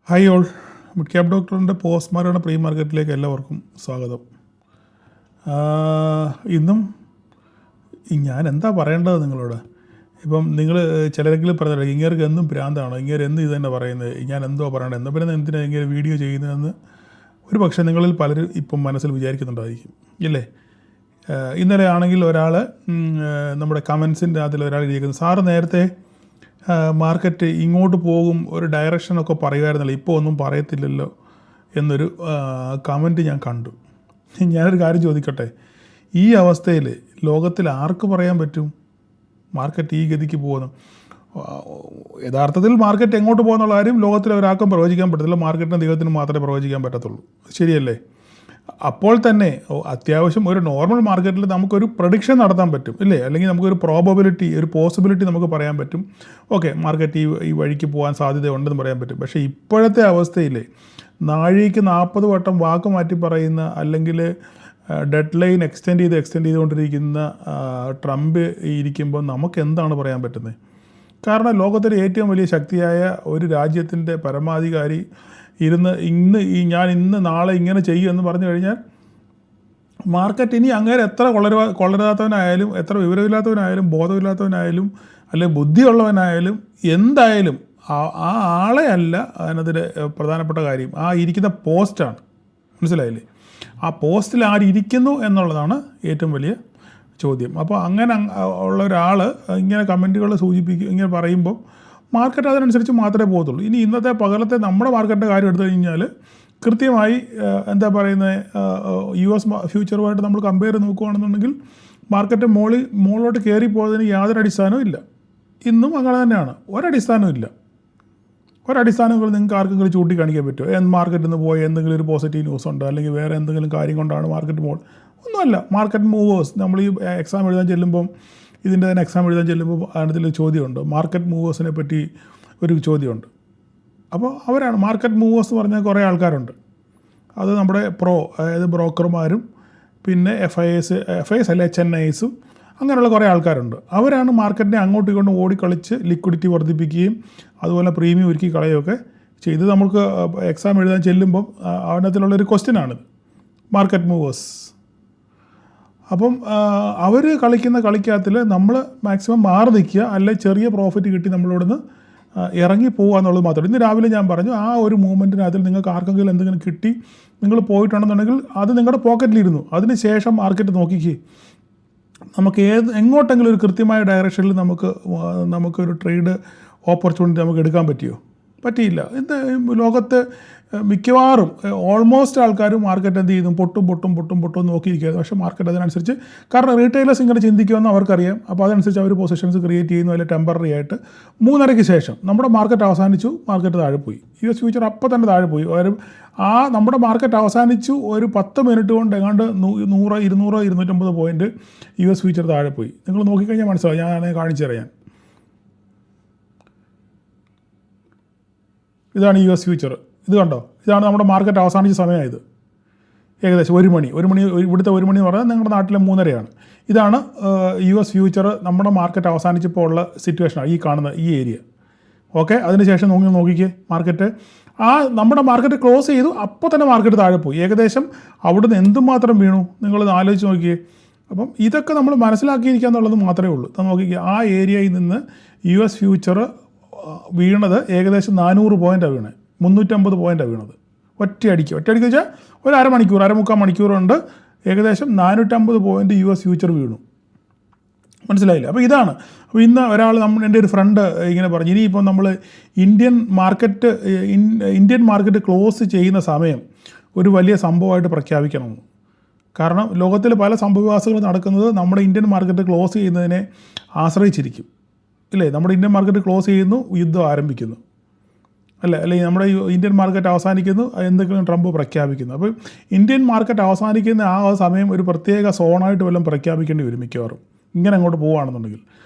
Hi all, mid cap ഡോക്ടറിൻ്റെ post market pre മാർക്കറ്റിലേക്ക് എല്ലാവർക്കും സ്വാഗതം. ഇന്നും ഞാൻ എന്താ പറയേണ്ടത് നിങ്ങളോട്? ഇപ്പം നിങ്ങൾ ചിലരെങ്കിലും പറഞ്ഞില്ല ഇങ്ങേർക്ക് എന്നും ഭ്രാന്താണോ, ഇങ്ങേര് എന്ന് ഇത് തന്നെ പറയുന്നത്, ഞാൻ എന്തോ പറയണത്, എന്നാൽ പിന്നെ എന്തിനാണ് ഇങ്ങനെ വീഡിയോ ചെയ്യുന്നതെന്ന് ഒരു പക്ഷേ നിങ്ങളിൽ പലരും ഇപ്പം മനസ്സിൽ വിചാരിക്കുന്നുണ്ടായിരിക്കും ഇല്ലേ. ഇന്നലെ ആണെങ്കിൽ ഒരാൾ നമ്മുടെ കമൻസിൻ്റെ അതിൽ ഒരാൾ ഇരിക്കുന്നു, സാറ് നേരത്തെ മാർക്കറ്റ് ഇങ്ങോട്ട് പോകും ഒരു ഡയറക്ഷനൊക്കെ പറയുമായിരുന്നല്ലോ, ഇപ്പോൾ ഒന്നും പറയത്തില്ലല്ലോ എന്നൊരു കമൻറ്റ് ഞാൻ കണ്ടു. ഞാനൊരു കാര്യം ചോദിക്കട്ടെ, ഈ അവസ്ഥയിൽ ലോകത്തിൽ ആർക്ക് പറയാൻ പറ്റും മാർക്കറ്റ് ഈ ഗതിക്ക് പോകുന്നു? യഥാർത്ഥത്തിൽ മാർക്കറ്റ് എങ്ങോട്ട് പോകുന്നുള്ള കാര്യം ലോകത്തിൽ ഒരാൾക്കും പ്രവചിക്കാൻ പറ്റത്തില്ല, മാർക്കറ്റിന് ദൈവത്തിന് മാത്രമേ പ്രവചിക്കാൻ പറ്റത്തുള്ളൂ, ശരിയല്ലേ? അപ്പോൾ തന്നെ അത്യാവശ്യം ഒരു നോർമൽ മാർക്കറ്റിൽ നമുക്കൊരു പ്രഡിക്ഷൻ നടത്താൻ പറ്റും ഇല്ലേ, അല്ലെങ്കിൽ നമുക്കൊരു പ്രോബബിലിറ്റി, ഒരു പോസിബിലിറ്റി നമുക്ക് പറയാൻ പറ്റും. ഓക്കെ, മാർക്കറ്റ് ഈ വഴിക്ക് പോകാൻ സാധ്യതയുണ്ടെന്ന് പറയാൻ പറ്റും. പക്ഷേ ഇപ്പോഴത്തെ അവസ്ഥയിൽ നാഴിക്ക് 40 വട്ടം വാക്ക് മാറ്റി പറയുന്ന, അല്ലെങ്കിൽ ഡെഡ് ലൈൻ എക്സ്റ്റെൻഡ് ചെയ്തുകൊണ്ടിരിക്കുന്ന ട്രംപ് ഇരിക്കുമ്പോൾ നമുക്ക് എന്താണ് പറയാൻ പറ്റുന്നത്? കാരണം ലോകത്തിലെ ഏറ്റവും വലിയ ശക്തിയായ ഒരു രാജ്യത്തിൻ്റെ പരമാധികാരി ഞാൻ ഇന്ന് നാളെ ഇങ്ങനെ ചെയ്യും എന്ന് പറഞ്ഞു കഴിഞ്ഞാൽ മാർക്കറ്റ് ഇനി അങ്ങനെ എത്ര കൊള്ളരുതാത്തവനായാലും, എത്ര വിവരമില്ലാത്തവനായാലും, ബോധമില്ലാത്തവനായാലും, അല്ലെങ്കിൽ ബുദ്ധിയുള്ളവനായാലും, എന്തായാലും ആ ആളെ അല്ല അതിനകത്ത് പ്രധാനപ്പെട്ട കാര്യം, ആ ഇരിക്കുന്ന പോസ്റ്റാണ്. മനസ്സിലായില്ലേ? ആ പോസ്റ്റിൽ ആരിയ്ക്കുന്നു എന്നുള്ളതാണ് ഏറ്റവും വലിയ ചോദ്യം. അപ്പോൾ അങ്ങനെ ഉള്ള ഒരാൾ ഇങ്ങനെ കമൻറ്റുകൾ ഇങ്ങനെ പറയുമ്പോൾ മാർക്കറ്റ് അതിനനുസരിച്ച് മാത്രമേ പോകത്തുള്ളൂ. ഇനി ഇന്നത്തെ പകലത്തെ നമ്മുടെ മാർക്കറ്റിൻ്റെ കാര്യം എടുത്തു കഴിഞ്ഞാൽ കൃത്യമായി എന്താ പറയുന്നത്, US ഫ്യൂച്ചറുമായിട്ട് നമ്മൾ കമ്പയർ നോക്കുകയാണെന്നുണ്ടെങ്കിൽ മാർക്കറ്റ് മുകളിലോട്ട് കയറി പോകുന്നതിന് യാതൊരു അടിസ്ഥാനവും ഇല്ല. ഇന്നും അങ്ങനെ തന്നെയാണ്, ഒരടിസ്ഥാനവും ഇല്ല. ഒരടിസ്ഥാനങ്ങൾ നിങ്ങൾക്ക് ആർക്കെങ്കിലും ചൂണ്ടിക്കാണിക്കാൻ പറ്റുമോ? മാർക്കറ്റിൽ നിന്ന് പോയ എന്തെങ്കിലും ഒരു പോസിറ്റീവ് ന്യൂസ് ഉണ്ടോ, അല്ലെങ്കിൽ വേറെ എന്തെങ്കിലും കാര്യം കൊണ്ടാണ് മാർക്കറ്റ് ഒന്നുമല്ല. മാർക്കറ്റ് മൂവേഴ്സ്, നമ്മൾ ഈ എക്സാം എഴുതാൻ ചെല്ലുമ്പം, ഇതിൻ്റെ തന്നെ എക്സാം എഴുതാൻ ചെല്ലുമ്പോൾ അതിൽ ചോദ്യമുണ്ട്, മാർക്കറ്റ് മൂവേഴ്സിനെ പറ്റി ഒരു ചോദ്യമുണ്ട്. അപ്പോൾ അവരാണ് മാർക്കറ്റ് മൂവേഴ്സ് എന്ന് പറഞ്ഞാൽ കുറേ ആൾക്കാരുണ്ട്. അത് നമ്മുടെ അതായത് ബ്രോക്കർമാരും, പിന്നെ FIs അല്ല HNIs, അങ്ങനെയുള്ള കുറേ ആൾക്കാരുണ്ട്. അവരാണ് മാർക്കറ്റിനെ അങ്ങോട്ടും ഇങ്ങോട്ടും ഓടിക്കളിച്ച് ലിക്വിഡിറ്റി വർദ്ധിപ്പിക്കുകയും അതുപോലെ പ്രീമിയം ഒരുക്കി കളയുകയൊക്കെ ചെയ്ത് നമുക്ക് എക്സാം എഴുതാൻ ചെല്ലുമ്പം അതിനകത്തുള്ളൊരു ക്വസ്റ്റ്യനാണിത്, മാർക്കറ്റ് മൂവേഴ്സ്. അപ്പം അവർ കളിക്കുന്ന കളിക്കകത്തിൽ നമ്മൾ മാക്സിമം മാറി നിൽക്കുക, അല്ലെ ചെറിയ പ്രോഫിറ്റ് കിട്ടി നമ്മളിവിടുന്ന് ഇറങ്ങി പോകുക എന്നുള്ളത് മാത്രമേ. ഇന്ന് രാവിലെ ഞാൻ പറഞ്ഞു, ആ ഒരു മൂവ്മെൻറ്റിനകത്തിൽ നിങ്ങൾക്ക് ആർക്കെങ്കിലും എന്തെങ്കിലും കിട്ടി നിങ്ങൾ പോയിട്ടുണ്ടെന്നുണ്ടെങ്കിൽ അത് നിങ്ങളുടെ പോക്കറ്റിലിരുന്നു. അതിന് ശേഷം മാർക്കറ്റ് നോക്കിക്കേ, നമുക്ക് എങ്ങോട്ടെങ്കിലും ഒരു കൃത്യമായ ഡയറക്ഷനിൽ നമുക്കൊരു ട്രേഡ് ഓപ്പർച്യൂണിറ്റി നമുക്ക് എടുക്കാൻ പറ്റിയില്ല. ലോകത്ത് മിക്കവാറും ഓൾമോസ്റ്റ് ആൾക്കാരും മാർക്കറ്റ് എന്ത് ചെയ്യുന്നു, പൊട്ടും നോക്കിയിരിക്കുകയാണ്. പക്ഷേ മാർക്കറ്റ് അതിനനുസരിച്ച്, കാരണം റീറ്റെയിലേഴ്സ് ഇങ്ങനെ ചിന്തിക്കുമെന്ന് അവർക്കറിയാം. അപ്പോൾ അതനുസരിച്ച് അവർ പൊസിഷൻസ് ക്രിയേറ്റ് ചെയ്യുന്നു, അല്ലെങ്കിൽ ടെമ്പററി ആയിട്ട് 3:30 ശേഷം നമ്മുടെ മാർക്കറ്റ് അവസാനിച്ചു, മാർക്കറ്റ് താഴെ പോയി. US ഫ്യൂച്ചർ അപ്പോൾ തന്നെ താഴെ പോയി. നമ്മുടെ മാർക്കറ്റ് അവസാനിച്ചു ഒരു 10 മിനിറ്റ് കൊണ്ട് എങ്ങാണ്ട് 100, 200, 250 പോയിൻറ്റ് US ഫ്യൂച്ചർ താഴെ പോയി. നിങ്ങൾ നോക്കിക്കഴിഞ്ഞാൽ മനസ്സിലാവും, ഞാൻ കാണിച്ചു തരാം. ഇതാണ് US ഫ്യൂച്ചർ, ഇത് കണ്ടോ? ഇതാണ് നമ്മുടെ മാർക്കറ്റ് അവസാനിച്ച സമയമായത്, ഏകദേശം 1 മണി. ഇവിടുത്തെ 1 മണി എന്ന് പറഞ്ഞാൽ നിങ്ങളുടെ നാട്ടിലെ 3:30. ഇതാണ് US ഫ്യൂച്ചർ നമ്മുടെ മാർക്കറ്റ് അവസാനിച്ചപ്പോൾ ഉള്ള സിറ്റുവേഷനാണ് ഈ കാണുന്ന ഈ ഏരിയ. ഓക്കെ, അതിനുശേഷം നോക്കിക്കേ മാർക്കറ്റ്, നമ്മുടെ മാർക്കറ്റ് ക്ലോസ് ചെയ്തു, അപ്പോൾ തന്നെ മാർക്കറ്റ് താഴെ പോയി. ഏകദേശം അവിടുന്ന് എന്തുമാത്രം വീണു നിങ്ങളത് ആലോചിച്ച് നോക്കിയേ. അപ്പം ഇതൊക്കെ നമ്മൾ മനസ്സിലാക്കിയിരിക്കുക എന്നുള്ളത് മാത്രമേ ഉള്ളൂ. നോക്കിക്കേ, ആ ഏരിയയിൽ നിന്ന് US ഫ്യൂച്ചർ വീണത് ഏകദേശം 400 പോയിൻ്റാണ് വീണത്, 350 പോയിൻ്റാണ് വീണത് ഒറ്റയടിക്ക് വെച്ചാൽ ഒരു അരമുക്കാൽ മണിക്കൂർ കൊണ്ട് ഏകദേശം 450 പോയിൻ്റ് US ഫ്യൂച്ചർ വീണു. മനസ്സിലായില്ല? അപ്പോൾ ഇതാണ്. അപ്പോൾ ഇന്ന് എൻ്റെ ഒരു ഫ്രണ്ട് ഇങ്ങനെ പറഞ്ഞു, ഇനിയിപ്പോൾ നമ്മൾ ഇന്ത്യൻ മാർക്കറ്റ് ക്ലോസ് ചെയ്യുന്ന സമയം ഒരു വലിയ സംഭവമായിട്ട് പ്രഖ്യാപിക്കണമെന്ന്. കാരണം ലോകത്തിൽ പല സംഭവവികാസങ്ങൾ നടക്കുന്നത് നമ്മുടെ ഇന്ത്യൻ മാർക്കറ്റ് ക്ലോസ് ചെയ്യുന്നതിനെ ആശ്രയിച്ചിരിക്കും ഇല്ലേ. നമ്മുടെ ഇന്ത്യൻ മാർക്കറ്റ് ക്ലോസ് ചെയ്യുന്നു, യുദ്ധം ആരംഭിക്കുന്നു, അല്ലെങ്കിൽ നമ്മുടെ ഇന്ത്യൻ മാർക്കറ്റ് അവസാനിക്കുന്നു, എന്തെങ്കിലും ട്രംപ് പ്രഖ്യാപിക്കുന്നു. അപ്പോൾ ഇന്ത്യൻ മാർക്കറ്റ് അവസാനിക്കുന്ന ആ സമയം ഒരു പ്രത്യേക സോണായിട്ട് വല്ലതും പ്രഖ്യാപിക്കേണ്ടി വരും മിക്കവാറും, ഇങ്ങനെ അങ്ങോട്ട് പോവുകയാണെന്നുണ്ടെങ്കിൽ.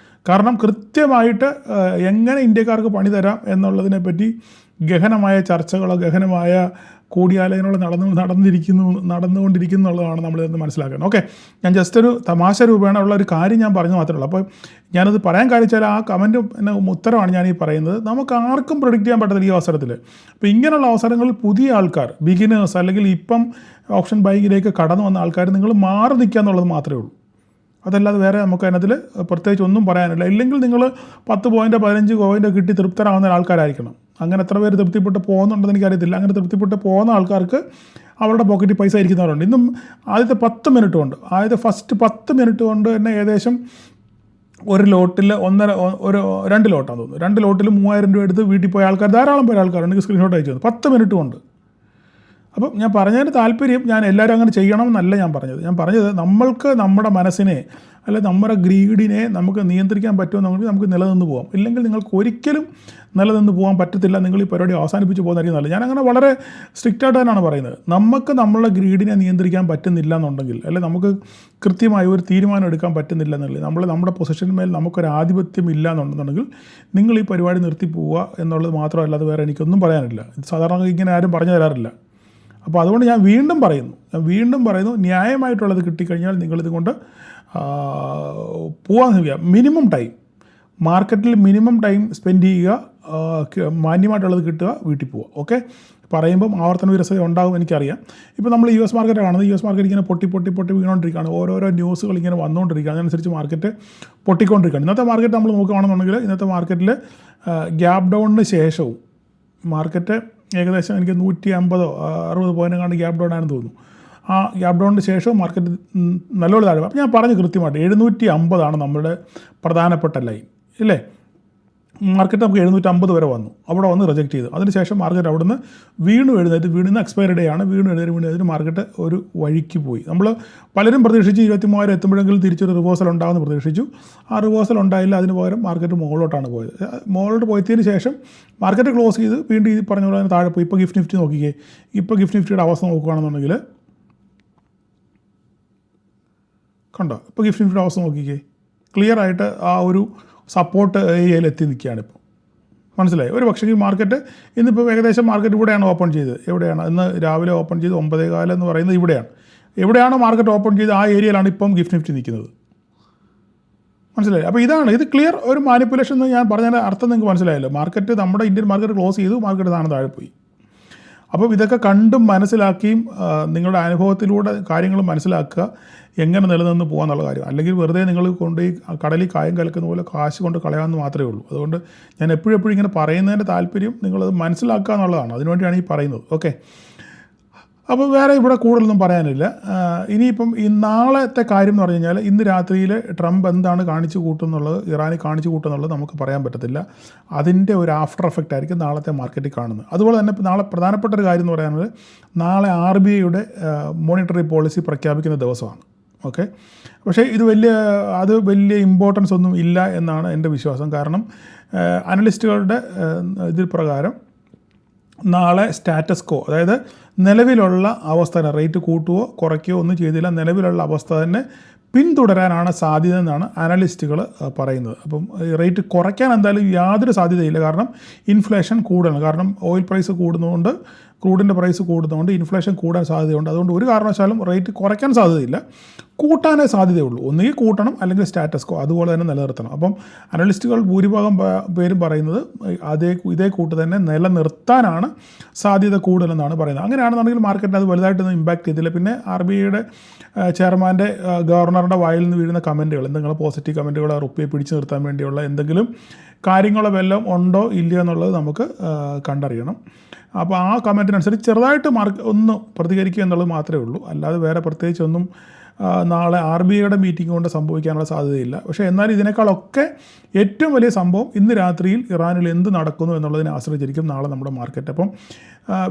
കാരണം കൃത്യമായിട്ട് എങ്ങനെ ഇന്ത്യക്കാർക്ക് പണി തരാം എന്നുള്ളതിനെപ്പറ്റി ഗഹനമായ ചർച്ചകളോ ഗഹനമായ കൂടിയാലോചനകളോ നടന്നുകൊണ്ടിരിക്കുന്നു എന്നുള്ളതാണ് നമ്മളിന്ന് മനസ്സിലാക്കുന്നത്. ഓക്കെ, ഞാൻ ജസ്റ്റ് ഒരു തമാശ രൂപേണ ഉള്ള ഒരു കാര്യം ഞാൻ പറഞ്ഞു മാത്രമേ ഉള്ളൂ. അപ്പോൾ ഞാനത് പറയാൻ കാണിച്ചാൽ ആ കമൻറ്റ് ഉത്തരമാണ് ഞാൻ ഈ പറയുന്നത്. നമുക്ക് ആർക്കും പ്രൊഡിക്റ്റ് ചെയ്യാൻ പറ്റത്തില്ല ഈ അവസരത്തിൽ. അപ്പോൾ ഇങ്ങനെയുള്ള അവസരങ്ങളിൽ പുതിയ ആൾക്കാർ, ബിഗിനേഴ്സ്, അല്ലെങ്കിൽ ഇപ്പം ഓപ്ഷൻ ബൈക്കിലേക്ക് കടന്നു വന്ന ആൾക്കാർ നിങ്ങൾ മാറി നിൽക്കുക എന്നുള്ളത് മാത്രമേ ഉള്ളൂ. അതല്ലാതെ വേറെ നമുക്ക് അതിനകത്തിൽ പ്രത്യേകിച്ച് ഒന്നും പറയാനില്ല. ഇല്ലെങ്കിൽ നിങ്ങൾ 10 പോയിൻ്റ് 15 പോയിൻ്റ് കിട്ടി തൃപ്തരാകുന്ന ആൾക്കാരായിരിക്കണം. അങ്ങനെ എത്ര പേര് തൃപ്തിപ്പെട്ട് പോകുന്നുണ്ടെന്ന് എനിക്കറിയത്തില്ല. അങ്ങനെ തൃപ്തിപ്പെട്ട് പോകുന്ന ആൾക്കാർക്ക് അവരുടെ പോക്കറ്റിൽ പൈസ ഇരിക്കുന്നവരുണ്ട്. ഇന്നും ആദ്യത്തെ 10 മിനിറ്റ് കൊണ്ട്, ഫസ്റ്റ് 10 മിനിറ്റ് കൊണ്ട് തന്നെ ഏകദേശം ഒരു ലോട്ടിൽ 2 ലോട്ടാന്ന് തോന്നുന്നു, 2 ലോട്ടിൽ 3000 രൂപ എടുത്ത് വീട്ടിൽ പോയ ആൾക്കാർ ധാരാളം പേര് ആൾക്കാരുണ്ട്. എനിക്ക് സ്ക്രീൻഷോട്ട് അയച്ചു തന്നു 10 മിനിറ്റ് കൊണ്ട്. അപ്പം ഞാൻ പറഞ്ഞതിന് താല്പര്യം, ഞാൻ എല്ലാവരും അങ്ങനെ ചെയ്യണം എന്നല്ല ഞാൻ പറഞ്ഞത് നമ്മൾക്ക് നമ്മുടെ മനസ്സിനെ അല്ലെങ്കിൽ നമ്മുടെ ഗ്രീഡിനെ നമുക്ക് നിയന്ത്രിക്കാൻ പറ്റുമെന്നുണ്ടെങ്കിൽ നമുക്ക് നിലനിന്ന് പോകാം. ഇല്ലെങ്കിൽ നിങ്ങൾക്ക് ഒരിക്കലും നിലനിന്ന് പോകാൻ പറ്റത്തില്ല. നിങ്ങൾ ഈ പരിപാടി അവസാനിപ്പിച്ച് പോകുന്നതായിരിക്കും നല്ലത്. ഞാനങ്ങനെ വളരെ സ്ട്രിക്റ്റായിട്ട് തന്നെയാണ് പറയുന്നത്. നമുക്ക് നമ്മളുടെ ഗ്രീഡിനെ നിയന്ത്രിക്കാൻ പറ്റുന്നില്ല എന്നുണ്ടെങ്കിൽ, അല്ലെങ്കിൽ നമുക്ക് കൃത്യമായി ഒരു തീരുമാനം എടുക്കാൻ പറ്റുന്നില്ല എന്നുണ്ടെങ്കിൽ, നമ്മുടെ പൊസിഷന്മേൽ നമുക്കൊരു ആധിപത്യം ഇല്ല എന്നുണ്ടെന്നുണ്ടെങ്കിൽ നിങ്ങൾ ഈ പരിപാടി നിർത്തി പോവുക എന്നുള്ളത് മാത്രമല്ല. അത് വേറെ എനിക്കൊന്നും പറയാനില്ല. സാധാരണ ഇങ്ങനെ ആരും പറഞ്ഞു തരാറില്ല. അപ്പോൾ അതുകൊണ്ട് ഞാൻ വീണ്ടും പറയുന്നു, ന്യായമായിട്ടുള്ളത് കിട്ടിക്കഴിഞ്ഞാൽ നിങ്ങളിത് കൊണ്ട് പോകാൻ ശ്രമിക്കുക. മാർക്കറ്റിൽ മിനിമം ടൈം സ്പെൻഡ് ചെയ്യുക, മാന്യമായിട്ടുള്ളത് കിട്ടുക, വീട്ടിൽ പോവുക. ഓക്കെ, പറയുമ്പം ആവർത്തന വിരസത ഉണ്ടാകും എനിക്കറിയാം. ഇപ്പോൾ നമ്മൾ US മാർക്കറ്റ് കാണുന്നത്, US മാർക്കറ്റ് ഇങ്ങനെ പൊട്ടി വീണുകൊണ്ടിരിക്കുകയാണ്. ഓരോരോ ന്യൂസുകൾ ഇങ്ങനെ വന്നുകൊണ്ടിരിക്കുകയാണ്. അതനുസരിച്ച് മാർക്കറ്റ് പൊട്ടിക്കൊണ്ടിരിക്കുകയാണ്. ഇന്നത്തെ മാർക്കറ്റ് നമ്മൾ നോക്കുകയാണെന്നുണ്ടെങ്കിൽ, ഇന്നത്തെ മാർക്കറ്റിൽ ഗ്യാപ്പ് ഡൗണിന് ശേഷവും മാർക്കറ്റ് ഏകദേശം എനിക്ക് 150-60 പോയിൻ്റ് കണ്ട് ഗ്യാപ്പ് ഡൗൺ ആണെന്ന് തോന്നുന്നു. ആ ഗ്യാപ്പ് ഡൗണിന് ശേഷവും മാർക്കറ്റ് നല്ലോണം താഴെ. അപ്പം ഞാൻ പറഞ്ഞു കൃത്യമായിട്ട് 750 നമ്മുടെ പ്രധാനപ്പെട്ട ലൈൻ ഇല്ലേ. മാർക്കറ്റ് നമുക്ക് 750 വരെ വന്നു, അവിടെ വന്ന് റിജക്റ്റ് ചെയ്തു. അതിനുശേഷം മാർക്കറ്റ് അവിടെ നിന്ന് വീണ്ടും എഴുന്നേറ്റ് എക്സ്പയറി ഡേ ആണ്, വീണ്ടും എഴുന്നേറ്റ് മാർക്കറ്റ് ഒരു വഴിക്ക് പോയി. നമ്മൾ പലരും പ്രതീക്ഷിച്ച് 23,000 എത്തുമ്പോഴെങ്കിലും തിരിച്ചൊരു റിവേഴ്സൽ ഉണ്ടാകുമെന്ന് പ്രതീക്ഷിച്ചു. ആ റിവേഴ്സൽ ഉണ്ടായില്ല. അതിന് പകരം മാർക്കറ്റ് മുകളിലോട്ടാണ് പോയത്. മുകളിലോട്ട് പോയതിന് ശേഷം മാർക്കറ്റ് ക്ലോസ് ചെയ്ത് വീണ്ടും ഈ പറഞ്ഞ പോലെ താഴെ പോയി. ഇപ്പോൾ ഗിഫ്റ്റ് നിഫ്റ്റി നോക്കിക്കേ. ഇപ്പോൾ ഗിഫ്റ്റ് നിഫ്റ്റിയുടെ അവസ്ഥ നോക്കുകയാണെന്നുണ്ടെങ്കിൽ കണ്ടോ, ഇപ്പോൾ ഗിഫ്റ്റ് നിഫ്റ്റിയുടെ അവസ്ഥ നോക്കിക്കേ. ക്ലിയർ ആയിട്ട് ആ ഒരു സപ്പോർട്ട് ഏരിയയിൽ എത്തി നിൽക്കുകയാണ് ഇപ്പോൾ. മനസ്സിലായി? ഒരു പക്ഷേ ഈ മാർക്കറ്റ് ഇന്നിപ്പോൾ ഏകദേശം മാർക്കറ്റ് ഇവിടെയാണ് ഓപ്പൺ ചെയ്തത്. എവിടെയാണ് ഇന്ന് രാവിലെ ഓപ്പൺ ചെയ്ത് 9:15 എന്ന് പറയുന്നത് എവിടെയാണ് മാർക്കറ്റ് ഓപ്പൺ ചെയ്ത് ആ ഏരിയയിലാണ് ഇപ്പം ഗിഫ്റ്റ് നിഫ്റ്റി നിൽക്കുന്നത്. മനസ്സിലായി? അപ്പോൾ ഇത് ക്ലിയർ ഒരു മാനിപ്പുലേഷൻ എന്ന് ഞാൻ പറഞ്ഞതിൻ്റെ അർത്ഥം നിങ്ങൾക്ക് മനസ്സിലായല്ലോ. നമ്മുടെ ഇന്ത്യൻ മാർക്കറ്റ് ക്ലോസ് ചെയ്തു, മാർക്കറ്റ് താഴെ പോയി. അപ്പം ഇതൊക്കെ കണ്ടും മനസ്സിലാക്കിയും നിങ്ങളുടെ അനുഭവത്തിലൂടെ കാര്യങ്ങൾ മനസ്സിലാക്കുക, എങ്ങനെ നിലനിന്ന് പോകാന്നുള്ള കാര്യം. അല്ലെങ്കിൽ വെറുതെ നിങ്ങൾ കൊണ്ടുപോയി കടലിൽ കായം കലക്കുന്ന പോലെ കാശ് കൊണ്ട് കളയാമെന്ന് മാത്രമേ ഉള്ളൂ. അതുകൊണ്ട് ഞാൻ എപ്പോഴും ഇങ്ങനെ പറയുന്നതിൻ്റെ താല്പര്യം നിങ്ങളത് മനസ്സിലാക്കുക എന്നുള്ളതാണ്. അതിനുവേണ്ടിയാണ് ഈ പറയുന്നത്. ഓക്കെ, അപ്പോൾ വേറെ ഇവിടെ കൂടുതലൊന്നും പറയാനില്ല. ഇനിയിപ്പം ഈ നാളത്തെ കാര്യം എന്ന് പറഞ്ഞു കഴിഞ്ഞാൽ, ഇന്ന് രാത്രിയിൽ ട്രംപ് എന്താണ് കാണിച്ചു കൂട്ടുന്നുള്ളത്, ഇറാനിൽ കാണിച്ചു കൂട്ടുന്നുള്ളത് നമുക്ക് പറയാൻ പറ്റത്തില്ല. അതിൻ്റെ ഒരു ആഫ്റ്റർ എഫക്റ്റ് ആയിരിക്കും നാളത്തെ മാർക്കറ്റിൽ കാണുന്നത്. അതുപോലെ തന്നെ നാളെ പ്രധാനപ്പെട്ട ഒരു കാര്യം എന്ന് പറയുന്നത്, നാളെ RBIയുടെ മോണിറ്ററി പോളിസി പ്രഖ്യാപിക്കുന്ന ദിവസമാണ്. ഓക്കെ, പക്ഷേ അത് വലിയ ഇമ്പോർട്ടൻസ് ഒന്നും ഇല്ല എന്നാണ് എൻ്റെ വിശ്വാസം. കാരണം അനലിസ്റ്റുകളുടെ ഇതിൽ പ്രകാരം നാളെ സ്റ്റാറ്റസ് കോ, അതായത് നിലവിലുള്ള അവസ്ഥ തന്നെ, റേറ്റ് കൂട്ടുകയോ കുറയ്ക്കുകയോ ഒന്നും ചെയ്തില്ല, നിലവിലുള്ള അവസ്ഥ തന്നെ പിന്തുടരാനാണ് സാധ്യത എന്നാണ് അനലിസ്റ്റുകൾ പറയുന്നത്. അപ്പം റേറ്റ് കുറയ്ക്കാൻ എന്തായാലും യാതൊരു സാധ്യതയില്ല. കാരണം ഇൻഫ്ലേഷൻ കൂടുതലാണ്. കാരണം ഓയിൽ പ്രൈസ് കൂടുന്നതുകൊണ്ട്, ക്രൂഡിൻ്റെ പ്രൈസ് കൂടുന്നതുകൊണ്ട് ഇൻഫ്ലേഷൻ കൂടാൻ സാധ്യതയുണ്ട്. അതുകൊണ്ട് ഒരു കാരണവശാലും റേറ്റ് കുറയ്ക്കാൻ സാധ്യതയില്ല, കൂട്ടാനേ സാധ്യതയുള്ളൂ. ഒന്നുകിൽ കൂട്ടണം, അല്ലെങ്കിൽ സ്റ്റാറ്റസ് കോ അതുപോലെ തന്നെ നിലനിർത്തണം. അപ്പം അനലിസ്റ്റുകൾ ഭൂരിഭാഗം പേരും പറയുന്നത് ഇതേ കൂട്ട് തന്നെ നിലനിർത്താനാണ് സാധ്യത കൂടുതലെന്നാണ് പറയുന്നത്. അങ്ങനെയാണെന്നുണ്ടെങ്കിൽ മാർക്കറ്റിന് അത് വലുതായിട്ടൊന്നും ഇമ്പാക്റ്റ് ചെയ്തില്ല. പിന്നെ RBIയുടെ ചെയർമാൻ്റെ ഗവർണറുടെ വായിൽ നിന്ന് വീഴുന്ന കമൻറ്റുകൾ, എന്തെങ്കിലും പോസിറ്റീവ് കമൻറ്റുകൾ, റുപ്പിയെ പിടിച്ചു നിർത്താൻ വേണ്ടിയുള്ള എന്തെങ്കിലും കാര്യങ്ങളോ വല്ലതും ഉണ്ടോ ഇല്ലയോ എന്നുള്ളത് നമുക്ക് കണ്ടറിയണം. അപ്പോൾ ആ കമൻറ്റിനനുസരിച്ച് ചെറുതായിട്ട് ഒന്ന് പ്രതികരിക്കുക എന്നുള്ളത് മാത്രമേ ഉള്ളൂ. അല്ലാതെ വേറെ പ്രത്യേകിച്ചൊന്നും നാളെ RBIയുടെ മീറ്റിംഗ് കൊണ്ട് സംഭവിക്കാനുള്ള സാധ്യതയില്ല. പക്ഷേ എന്നാൽ ഇതിനേക്കാളൊക്കെ ഏറ്റവും വലിയ സംഭവം ഇന്ന് രാത്രിയിൽ ഇറാനിൽ എന്ത് നടക്കുന്നു എന്നുള്ളതിനെ ആശ്രയിച്ചിരിക്കും നാളെ നമ്മുടെ മാർക്കറ്റ്. അപ്പം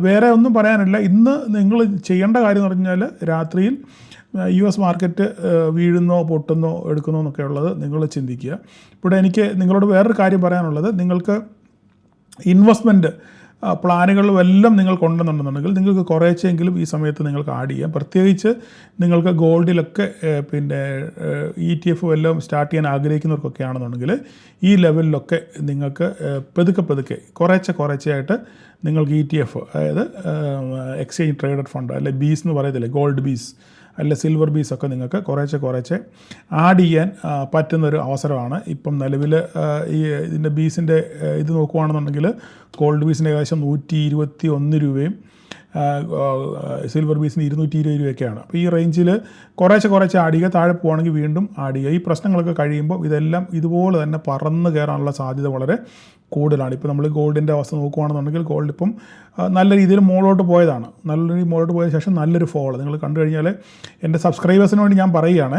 വേറെ ഒന്നും പറയാനില്ല. ഇന്ന് നിങ്ങൾ ചെയ്യേണ്ട കാര്യം എന്ന് പറഞ്ഞാൽ, രാത്രിയിൽ US മാർക്കറ്റ് വീഴുന്നോ പൊട്ടുന്നോ എടുക്കുന്നോ എന്നൊക്കെ ഉള്ളത് നിങ്ങൾ ചിന്തിക്കുക. ഇവിടെ എനിക്ക് നിങ്ങളോട് വേറൊരു കാര്യം പറയാനുള്ളത്, നിങ്ങൾക്ക് ഇൻവെസ്റ്റ്മെൻറ്റ് പ്ലാനുകളിലും എല്ലാം നിങ്ങൾ കൊണ്ടുവന്നുണ്ടെന്നുണ്ടെങ്കിൽ നിങ്ങൾക്ക് കുറേച്ചെങ്കിലും ഈ സമയത്ത് നിങ്ങൾക്ക് ആഡ് ചെയ്യാം. പ്രത്യേകിച്ച് നിങ്ങൾക്ക് ഗോൾഡിലൊക്കെ പിന്നെ ETF എല്ലാം സ്റ്റാർട്ട് ചെയ്യാൻ ആഗ്രഹിക്കുന്നവർക്കൊക്കെ ആണെന്നുണ്ടെങ്കിൽ ഈ ലെവലിലൊക്കെ നിങ്ങൾക്ക് പതുക്കെ കുറേശ്ശെയായിട്ട് നിങ്ങൾക്ക് ETF, അതായത് എക്സ്ചേഞ്ച് ട്രേഡഡ് ഫണ്ട് അല്ലെ ബീസ് എന്ന് പറയത്തില്ലേ, ഗോൾഡ് ബീസ് അല്ല സിൽവർ ബീസൊക്കെ നിങ്ങൾക്ക് കുറേശ്ശെ ആഡ് ചെയ്യാൻ പറ്റുന്നൊരു അവസരമാണ് ഇപ്പം നിലവിൽ. ഈ ഇതിൻ്റെ ബീസിൻ്റെ ഇത് നോക്കുകയാണെന്നുണ്ടെങ്കിൽ ഗോൾഡ് ബീസിൻ്റെ ഏകദേശം 121 രൂപയും സിൽവർ ബീസിന് 220 രൂപയൊക്കെയാണ്. അപ്പോൾ ഈ റേഞ്ചിൽ കുറേശ്ശെ ആഡ് ചെയ്യുക, താഴെ പോവുകയാണെങ്കിൽ വീണ്ടും ആഡ് ചെയ്യുക. ഈ പ്രശ്നങ്ങളൊക്കെ കഴിയുമ്പോൾ ഇതെല്ലാം ഇതുപോലെ തന്നെ പറന്ന് കയറാനുള്ള സാധ്യത വളരെ കൂടുതലാണ്. ഇപ്പോൾ നമ്മൾ ഗോൾഡിൻ്റെ അവസ്ഥ നോക്കുകയാണെന്നുണ്ടെങ്കിൽ ഗോൾഡ് ഇപ്പം നല്ല രീതിയിൽ മുകളിലോട്ട് പോയതാണ്. നല്ല രീതിയിൽ മുകളിലോട്ട് പോയതിന് ശേഷം നല്ലൊരു ഫോൾ നിങ്ങൾ കണ്ടു കഴിഞ്ഞാൽ എൻ്റെ സബ്സ്ക്രൈബേഴ്സിന് വേണ്ടി ഞാൻ പറയുകയാണ്,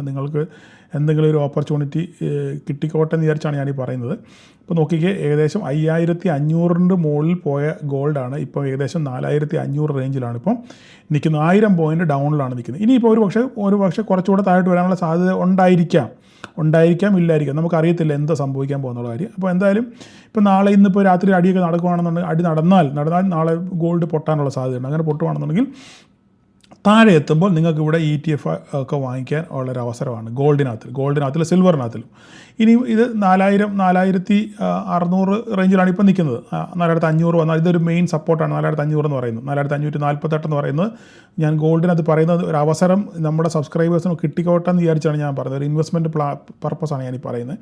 നിങ്ങൾക്ക് എന്തെങ്കിലും ഒരു ഓപ്പർച്യൂണിറ്റി കിട്ടിക്കോട്ടെ എന്ന് വിചാരിച്ചാണ് ഞാനീ പറയുന്നത്. ഇപ്പോൾ നോക്കിക്കേ, ഏകദേശം 5500 മുകളിൽ പോയ ഗോൾഡാണ് ഇപ്പോൾ ഏകദേശം 4500 റേഞ്ചിലാണ് ഇപ്പം നിൽക്കുന്നത്. 1000 പോയിൻറ്റ് ഡൗണിലാണ് നിൽക്കുന്നത്. ഇനിയിപ്പോൾ ഒരു പക്ഷേ കുറച്ചുകൂടെ താഴോട്ട് വരാനുള്ള സാധ്യത ഉണ്ടായിരിക്കാം, ഇല്ലായിരിക്കാം, നമുക്കറിയത്തില്ല എന്താ സംഭവിക്കാൻ പോകുന്നുള്ള കാര്യം. അപ്പോൾ എന്തായാലും ഇപ്പോൾ നാളെ ഇന്നിപ്പോൾ രാത്രി അടിയൊക്കെ നടക്കുകയാണെന്നുണ്ടെങ്കിൽ, അടി നടന്നാൽ നാളെ ഗോൾഡ് പൊട്ടാനുള്ള സാധ്യതയുണ്ട്. അങ്ങനെ പൊട്ടുകയാണെന്നുണ്ടെങ്കിൽ താഴെ എത്തുമ്പോൾ നിങ്ങൾക്ക് ഇവിടെ ETF ഒക്കെ വാങ്ങിക്കാൻ ഉള്ളൊരു അവസരമാണ് ഗോൾഡിനകത്തിൽ സിൽവറിനകത്തിലും. ഇനി ഇത് 4600 റേഞ്ചിലാണ് ഇപ്പോൾ നിൽക്കുന്നത്. 4500 വന്നാൽ ഇതൊരു മെയിൻ സപ്പോർട്ടാണ്. 4500 എന്ന് പറയുന്നത്, 4548 എന്ന് പറയുന്നത് ഞാൻ ഗോൾഡിനകത്ത് പറയുന്നത് ഒരു അവസരം നമ്മുടെ സബ്സ്ക്രൈബേഴ്സിന് കിട്ടിക്കോട്ടെ എന്ന് വിചാരിച്ചാണ് ഞാൻ പറയുന്നത്. ഒരു ഇൻവെസ്റ്റ്മെൻറ്റ് പർപ്പസാണ് ഞാനീ പറയുന്നത്.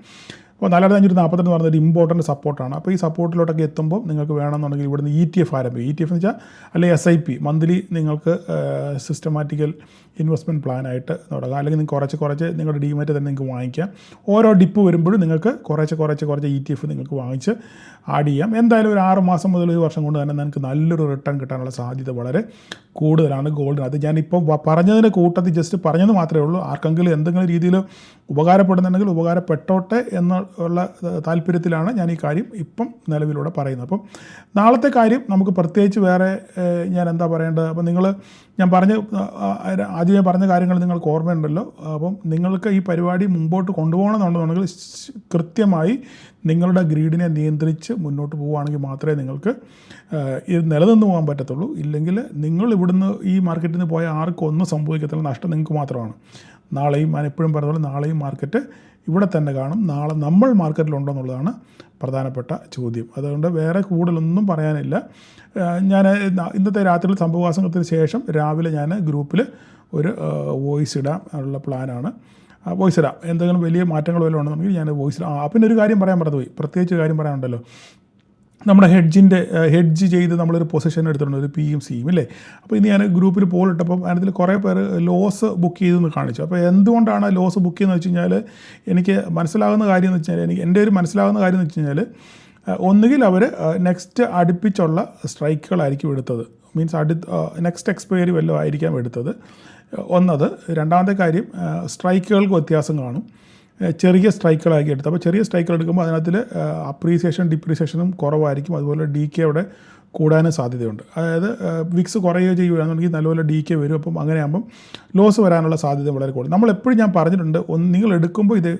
അപ്പോൾ 4548 എന്ന് പറയുന്നത് ഒരു ഇമ്പോർട്ടൻറ്റ് സപ്പോർട്ടാണ്. അപ്പോൾ ഈ സപ്പോർട്ടിലോട്ടൊക്കെ എത്തുമ്പോൾ നിങ്ങൾക്ക് വേണമെന്നുണ്ടെങ്കിൽ ഇവിടുന്ന് ETF ആരംഭിക്കും. ETF എന്ന് വെച്ചാൽ അല്ലെങ്കിൽ SIP മന്ത്ലി നിങ്ങൾക്ക് സിസ്റ്റമാറ്റിക്കൽ ഇൻവെസ്റ്റ്മെൻറ്റ് പ്ലാനായിട്ട് തുടങ്ങാം. അല്ലെങ്കിൽ നിങ്ങൾക്ക് കുറച്ച് നിങ്ങളുടെ ഡിമാറ്റ് തന്നെ നിങ്ങൾക്ക് വാങ്ങിക്കാം. ഓരോ ഡിപ്പ് വരുമ്പോഴും നിങ്ങൾക്ക് കുറച്ച് ETF നിങ്ങൾക്ക് വാങ്ങിച്ച് ആഡ് ചെയ്യാം. എന്തായാലും ഒരു 6 മാസം മുതൽ 1 വർഷം കൊണ്ട് തന്നെ നിങ്ങൾക്ക് നല്ലൊരു റിട്ടേൺ കിട്ടാനുള്ള സാധ്യത വളരെ കൂടുതലാണ് ഗോൾഡിനകത്ത്. ഞാനിപ്പോൾ പറഞ്ഞതിൻ്റെ കൂട്ടത്തിൽ ജസ്റ്റ് പറഞ്ഞത് മാത്രമേ ഉള്ളൂ. ആർക്കെങ്കിലും എന്തെങ്കിലും രീതിയിൽ ഉപകാരപ്പെടുന്നുണ്ടെങ്കിൽ ഉപകാരപ്പെട്ടോട്ടെ എന്നുള്ള താല്പര്യത്തിലാണ് ഞാൻ ഈ കാര്യം ഇപ്പം നിലവിലൂടെ പറയുന്നത്. അപ്പം നാളത്തെ കാര്യം നമുക്ക് പ്രത്യേകിച്ച് വേറെ ഞാൻ എന്താ പറയേണ്ടത്, അപ്പം ആദ്യമേ പറഞ്ഞ കാര്യങ്ങൾ നിങ്ങൾക്ക് ഓർമ്മയുണ്ടല്ലോ. അപ്പം നിങ്ങൾക്ക് ഈ പരിപാടി മുമ്പോട്ട് കൊണ്ടുപോകണമെന്നുണ്ടെന്നുണ്ടെങ്കിൽ കൃത്യമായി നിങ്ങളുടെ ഗ്രീഡിനെ നിയന്ത്രിച്ച് മുന്നോട്ട് പോവുകയാണെങ്കിൽ മാത്രമേ നിങ്ങൾക്ക് ഇത് നിലനിന്ന് പോകാൻ പറ്റത്തുള്ളൂ. ഇല്ലെങ്കിൽ നിങ്ങൾ ഇവിടുന്ന് ഈ മാർക്കറ്റിൽ നിന്ന് പോയ ആർക്കും ഒന്നും സംഭവിക്കത്തില്ല, നഷ്ടം നിങ്ങൾക്ക് മാത്രമാണ്. നാളെയും ഞാൻ എപ്പോഴും പറഞ്ഞതുപോലെ നാളെയും മാർക്കറ്റ് ഇവിടെ തന്നെ കാണും. നാളെ നമ്മൾ മാർക്കറ്റിലുണ്ടോ എന്നുള്ളതാണ് പ്രധാനപ്പെട്ട ചോദ്യം. അതുകൊണ്ട് വേറെ കൂടുതലൊന്നും പറയാനില്ല. ഞാൻ ഇന്നത്തെ രാത്രിയിൽ സംഭവവാസങ്ങൾക്ക് ശേഷം രാവിലെ ഞാൻ ഗ്രൂപ്പിൽ ഒരു വോയിസ് ഇടാൻ ഉള്ള പ്ലാനാണ്. വോയിസ് ഇടാം. എന്തെങ്കിലും വലിയ മാറ്റങ്ങൾ വല്ലതും ഉണ്ടെന്നുണ്ടെങ്കിൽ ഞാൻ വോയിസ് ഇടാം. പിന്നെ ഒരു കാര്യം പറയാൻ മറന്നുപോയി, പ്രത്യേകിച്ച് കാര്യം പറയാനുണ്ടല്ലോ. നമ്മുടെ ഹെഡ്ജ് ചെയ്ത് നമ്മളൊരു പൊസിഷൻ എടുത്തിട്ടുണ്ട്, ഒരു PMCയും ഇല്ലേ. അപ്പോൾ ഇന്ന് ഞാൻ ഗ്രൂപ്പിൽ പോൾ ഇട്ടപ്പം അതിൽ കുറേ പേര് ലോസ് ബുക്ക് ചെയ്തെന്ന് കാണിച്ചു. അപ്പോൾ എന്തുകൊണ്ടാണ് ലോസ് ബുക്ക് ചെയ്യുന്നത് വെച്ച് കഴിഞ്ഞാൽ എനിക്ക് മനസ്സിലാകുന്ന കാര്യം എന്ന് വെച്ച് കഴിഞ്ഞാൽ എൻ്റെ ഒരു മനസ്സിലാകുന്ന കാര്യം എന്ന് വെച്ച് കഴിഞ്ഞാൽ ഒന്നുകിൽ അവർ നെക്സ്റ്റ് അടുപ്പിച്ചുള്ള സ്ട്രൈക്കുകളായിരിക്കും എടുത്തത്, മീൻസ് നെക്സ്റ്റ് എക്സ്പയറി വല്ലതും ആയിരിക്കാം എടുത്തത് ഒന്നത്. രണ്ടാമത്തെ കാര്യം സ്ട്രൈക്കുകൾക്ക് വ്യത്യാസം കാണും. ചെറിയ സ്ട്രൈക്കുകളാക്കി എടുത്തത്. അപ്പോൾ ചെറിയ സ്ട്രൈക്കുകൾ എടുക്കുമ്പോൾ അതിനകത്തിൽ അപ്രീസിയേഷൻ ഡിപ്രീസിയേഷനും കുറവായിരിക്കും. അതുപോലെ DK അവിടെ കൂടാനും സാധ്യതയുണ്ട്. അതായത് വിക്സ് കുറയുകയോ ചെയ്യുകയാണെന്നുണ്ടെങ്കിൽ നല്ലപോലെ DK വരും. അപ്പം അങ്ങനെയാകുമ്പം ലോസ് വരാനുള്ള സാധ്യത വളരെ കൂടുതൽ. നമ്മളെപ്പോഴും ഞാൻ പറഞ്ഞിട്ടുണ്ട്, നിങ്ങൾ എടുക്കുമ്പോൾ ഇത്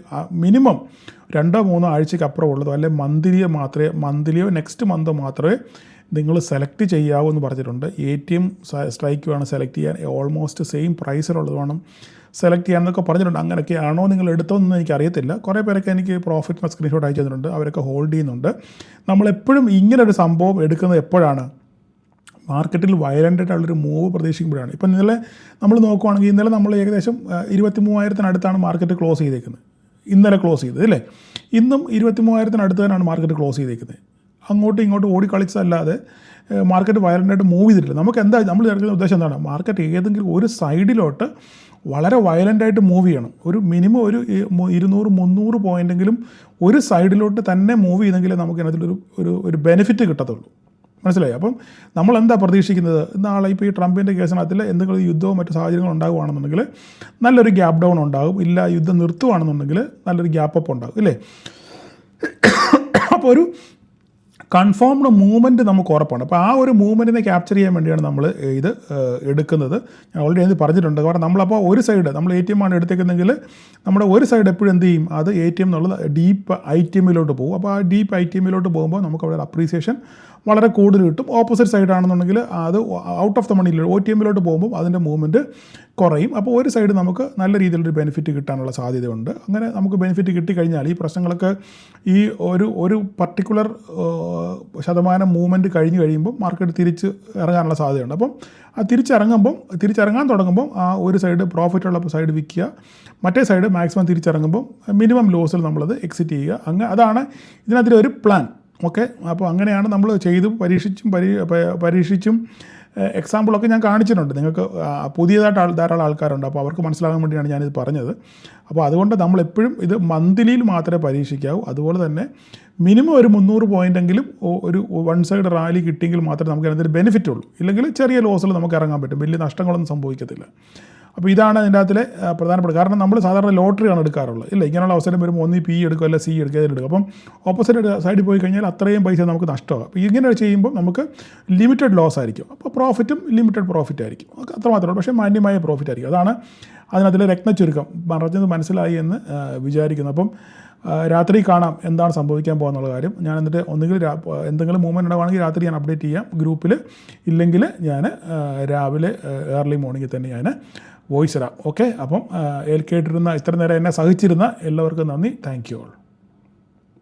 മിനിമം 2-3 ആഴ്ചയ്ക്ക് അപ്പുറം ഉള്ളതോ അല്ലെങ്കിൽ മന്ത്ലിയോ നെക്സ്റ്റ് മന്തോ മാത്രമേ നിങ്ങൾ സെലക്ട് ചെയ്യാവൂ എന്ന് പറഞ്ഞിട്ടുണ്ട്. ATM സ്ട്രൈക്ക് വേണം സെലക്ട് ചെയ്യാൻ, ഓൾമോസ്റ്റ് സെയിം പ്രൈസിലുള്ളത് വേണം സെലക്ട് ചെയ്യാമെന്നൊക്കെ പറഞ്ഞിട്ടുണ്ട്. അങ്ങനെയൊക്കെയാണോ നിങ്ങൾ എടുത്തതെന്ന് എനിക്കറിയത്തില്ല. കുറേ പേരൊക്കെ എനിക്ക് പ്രോഫിറ്റ് സ്ക്രീൻഷോട്ട് അയച്ചു തന്നിട്ടുണ്ട്, അവരൊക്കെ ഹോൾഡ് ചെയ്യുന്നുണ്ട്. നമ്മളെപ്പോഴും ഇങ്ങനൊരു സംഭവം എടുക്കുന്നത് എപ്പോഴാണ്? മാർക്കറ്റിൽ വയലൻ്റായിട്ടുള്ളൊരു മൂവ് പ്രതീക്ഷിക്കുമ്പോഴാണ്. ഇപ്പം ഇന്നലെ നമ്മൾ നോക്കുവാണെങ്കിൽ ഇന്നലെ നമ്മൾ ഏകദേശം 23,000 മാർക്കറ്റ് ക്ലോസ് ചെയ്തേക്കുന്നത്. ഇന്നലെ ക്ലോസ് ചെയ്തത് അല്ലേ. ഇന്നും 23,000 തന്നെയാണ് മാർക്കറ്റ് ക്ലോസ് ചെയ്തേക്കുന്നത്. അങ്ങോട്ടും ഇങ്ങോട്ടും ഓടിക്കളിച്ചല്ലാതെ മാർക്കറ്റ് വയലൻ്റായിട്ട് മൂവ് ചെയ്തിട്ടില്ല. നമ്മൾ ചേർക്കുന്ന ഉദ്ദേശം എന്താണ്? മാർക്കറ്റ് ഏതെങ്കിലും ഒരു സൈഡിലോട്ട് വളരെ വയലൻ്റായിട്ട് മൂവ് ചെയ്യണം. ഒരു മിനിമം ഒരു 200-300 പോയിൻ്റെങ്കിലും ഒരു സൈഡിലോട്ട് തന്നെ മൂവ് ചെയ്തെങ്കിലേ നമുക്ക് ഇതിനകത്തൊരു ബെനിഫിറ്റ് കിട്ടത്തുള്ളൂ. മനസ്സിലായി? അപ്പം നമ്മൾ എന്താ പ്രതീക്ഷിക്കുന്നത്? നാളെ ഇപ്പോൾ ഈ ട്രംപിൻ്റെ കേസിനകത്തിൽ എന്തെങ്കിലും യുദ്ധമോ മറ്റു സാഹചര്യങ്ങൾ ഉണ്ടാകുകയാണെന്നുണ്ടെങ്കിൽ നല്ലൊരു ഗ്യാപ്പ് ഡൗൺ ഉണ്ടാകും. ഇല്ല, യുദ്ധം നിർത്തുകയാണെന്നുണ്ടെങ്കിൽ നല്ലൊരു ഗ്യാപ്പ് അപ്പ് ഉണ്ടാകും, ഇല്ലേ? അപ്പോൾ ഒരു കൺഫേംഡ് മൂവ്മെൻറ്റ് നമുക്ക് ഉറപ്പാണ്. അപ്പോൾ ആ ഒരു മൂവ്മെൻറ്റിനെ ക്യാപ്ചർ ചെയ്യാൻ വേണ്ടിയാണ് നമ്മൾ ഇത് എടുക്കുന്നത്. ഞാൻ ഓൾറെഡി അത് പറഞ്ഞിട്ടുണ്ട്. കാരണം നമ്മളപ്പോൾ ഒരു സൈഡ് നമ്മൾ ATM ആണ് എടുത്തേക്കുന്നതെങ്കിൽ നമ്മുടെ ഒരു സൈഡ് എപ്പോഴും എന്ത് ചെയ്യും, അത് ATM എന്നുള്ളത് ഡീപ്പ് ITMയിലോട്ട് പോകും. അപ്പോൾ ആ ഡീപ്പ് ITMയിലോട്ട് പോകുമ്പോൾ നമുക്ക് അവിടെ അപ്രീസിയേഷൻ വളരെ കൂടുതൽ കിട്ടും. ഓപ്പോസിറ്റ് സൈഡ് ആണെന്നുണ്ടെങ്കിൽ അത് ഔട്ട് ഓഫ് ദ മണിയിൽ OTMയിലോട്ട് പോകുമ്പോൾ അതിൻ്റെ മൂവ്മെൻറ്റ് കുറയും. അപ്പോൾ ഒരു സൈഡ് നമുക്ക് നല്ല രീതിയിലൊരു ബെനിഫിറ്റ് കിട്ടാനുള്ള സാധ്യതയുണ്ട്. അങ്ങനെ നമുക്ക് ബെനിഫിറ്റ് കിട്ടിക്കഴിഞ്ഞാൽ ഈ പ്രശ്നങ്ങളൊക്കെ ഈ ഒരു പർട്ടിക്കുലർ ശതമാനം മൂവ്മെൻറ്റ് കഴിഞ്ഞ് കഴിയുമ്പോൾ മാർക്കറ്റ് തിരിച്ച് ഇറങ്ങാനുള്ള സാധ്യതയുണ്ട്. അപ്പം ആ തിരിച്ചിറങ്ങാൻ തുടങ്ങുമ്പോൾ ആ ഒരു സൈഡ് പ്രോഫിറ്റുള്ള സൈഡ് വിൽക്കുക, മറ്റേ സൈഡ് മാക്സിമം തിരിച്ചിറങ്ങുമ്പോൾ മിനിമം ലോസിൽ നമ്മളത് എക്സിറ്റ് ചെയ്യുക. അതാണ് ഇതിനകത്തിലെ ഒരു പ്ലാൻ. ഓക്കെ, അപ്പോൾ അങ്ങനെയാണ് നമ്മൾ ചെയ്തു പരീക്ഷിച്ചും എക്സാമ്പിളൊക്കെ ഞാൻ കാണിച്ചിട്ടുണ്ട്. നിങ്ങൾക്ക് പുതിയതായിട്ട് ധാരാളം ആൾക്കാരുണ്ട്, അപ്പോൾ അവർക്ക് മനസ്സിലാകാൻ വേണ്ടിയാണ് ഞാനിത് പറഞ്ഞത്. അപ്പോൾ അതുകൊണ്ട് നമ്മളെപ്പോഴും ഇത് മന്ത്ലിയിൽ മാത്രമേ പരീക്ഷിക്കാവൂ. അതുപോലെ തന്നെ മിനിമം ഒരു 300 പോയിൻ്റെങ്കിലും ഒരു വൺ സൈഡ് റാലി കിട്ടിയെങ്കിൽ മാത്രമേ നമുക്ക് അതിനകത്തൊരു ബെനിഫിറ്റ് ഉള്ളൂ. ഇല്ലെങ്കിൽ ചെറിയ ലോസിൽ നമുക്ക് ഇറങ്ങാൻ പറ്റും, വലിയ നഷ്ടങ്ങളൊന്നും സംഭവിക്കത്തില്ല. അപ്പോൾ ഇതാണ് ഇതിൻ്റെ അകത്തിലെ പ്രധാനപ്പെട്ട കാരണം. നമ്മൾ സാധാരണ ലോട്ടറിയാണ് എടുക്കാറുള്ളത്, ഇല്ല ഇങ്ങനെയുള്ള അവസരം വരുമ്പോൾ ഒന്നീ PE എടുക്കുക, അല്ല C എടുക്കുക, എടുക്കുക. അപ്പം ഓപ്പോസിറ്റ് സൈഡിൽ പോയി കഴിഞ്ഞാൽ അത്രയും പൈസ നമുക്ക് നഷ്ടമാകും. അപ്പോൾ ഇങ്ങനെ ചെയ്യുമ്പോൾ നമുക്ക് ലിമിറ്റഡ് ലോസ് ആയിരിക്കും. അപ്പോൾ പ്രോഫിറ്റും ലിമിറ്റഡ് പ്രോഫിറ്റ് ആയിരിക്കും, അത്രമാത്രമേ ഉള്ളൂ. പക്ഷേ മാന്യമായ പ്രോഫിറ്റ് ആയിരിക്കും. അതാണ് അതിനകത്തിലെ രത്നച്ചുരുക്കം. പറഞ്ഞത് മനസ്സിലായി എന്ന് വിചാരിക്കുന്നു. അപ്പം രാത്രി കാണാം എന്താണ് സംഭവിക്കാൻ പോകുന്നുള്ള കാര്യം. ഞാൻ എന്നിട്ട് ഒന്നുകിൽ എന്തെങ്കിലും മൂവ്മെൻറ്റ് ഉണ്ടാവുകയാണെങ്കിൽ രാത്രി ഞാൻ അപ്ഡേറ്റ് ചെയ്യാം ഗ്രൂപ്പിൽ, ഇല്ലെങ്കിൽ ഞാൻ രാവിലെ ഏർലി മോർണിംഗിൽ തന്നെ ഞാൻ വോയിസ് ഇടാം. ഓക്കെ, അപ്പം കേട്ടിരുന്ന ഇത്ര നേരം എന്നെ സഹിച്ചിരുന്ന എല്ലാവർക്കും നന്ദി. Thank you all.